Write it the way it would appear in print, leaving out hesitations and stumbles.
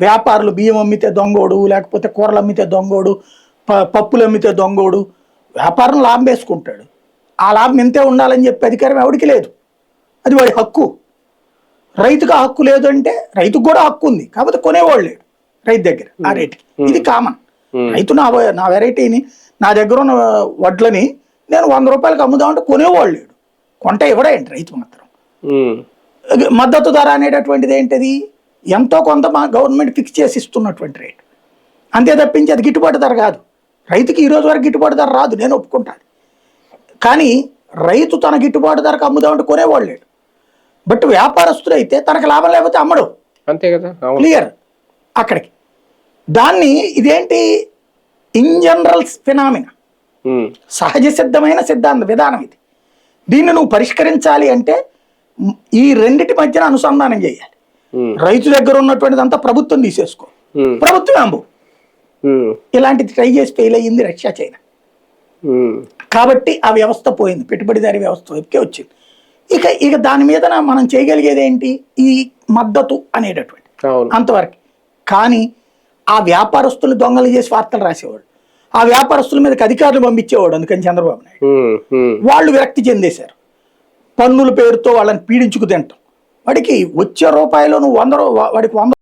వ్యాపారులు బియ్యం అమ్మితే దొంగోడు, లేకపోతే కూరలు అమ్మితే దొంగోడు, పప్పులు అమ్మితే దొంగోడు, వ్యాపారం లాభం వేసుకుంటాడు. ఆ లాభం ఇంతే ఉండాలని చెప్పి అధికారం ఎవరికి లేదు, అది వాడి హక్కు. రైతుకు ఆ హక్కు లేదు అంటే రైతుకు కూడా హక్కు ఉంది, కాకపోతే కొనేవాళ్ళు లేడు రైతు దగ్గర ఆ రేటుకి. ఇది కామన్. రైతు నా వెరైటీని, నా దగ్గర ఉన్న వడ్లని నేను 100 రూపాయలకు అమ్ముదామంటే కొనేవాళ్ళు లేడు, కొంట ఇవ్వడేంటి రైతు మాత్రం. మద్దతు ధర అనేటటువంటిది ఏంటిది, ఎంతో కొంత మా గవర్నమెంట్ ఫిక్స్ చేసి ఇస్తున్నటువంటి రేటు, అంతే తప్పించి అది గిట్టుబాటు ధర కాదు. రైతుకి ఈ రోజు వరకు గిట్టుబాటు ధర రాదు, నేను ఒప్పుకుంటాను. కానీ రైతు తన గిట్టుబాటు ధరకు అమ్ముదామంటే కొనేవాళ్ళు లేడు. బట్ వ్యాపారస్తుడు అయితే తనకు లాభం లేకపోతే అమ్మడు, అంతే కదా, క్లియర్ అక్కడికి. దాన్ని ఇదేంటి ఇన్ జనరల్ ఫినామినా, సహజ సిద్ధమైన విధానం ఇది. దీన్ని నువ్వు పరిష్కరించాలి అంటే ఈ రెండిటి మధ్యన అనుసంధానం చేయాలి. రైతు దగ్గర ఉన్నటువంటిది అంతా ప్రభుత్వం తీసేసుకో, ప్రభుత్వం అమ్ము. ఇలాంటిది ట్రై చేసి ఫెయిల్ అయ్యింది రష్యా, చైనా. కాబట్టి ఆ వ్యవస్థ పోయింది, పెట్టుబడిదారీ వ్యవస్థ వైపుకే వచ్చింది. ఇక దాని మీద మనం చేయగలిగేది ఏంటి, ఈ మద్దతు అనేటటువంటి అంతవరకు. కానీ ఆ వ్యాపారస్తులు దొంగలు చేసి వార్తలు రాసేవాడు, ఆ వ్యాపారస్తుల మీదకి అధికారులు పంపించేవాడు. అందుకని చంద్రబాబు నాయుడు వాళ్ళు విరక్తి చెందేశారు. పన్నుల పేరుతో వాళ్ళని పీడించుకు తింటాం. వాడికి వచ్చే రూపాయలు నువ్వు 100, వాడికి 100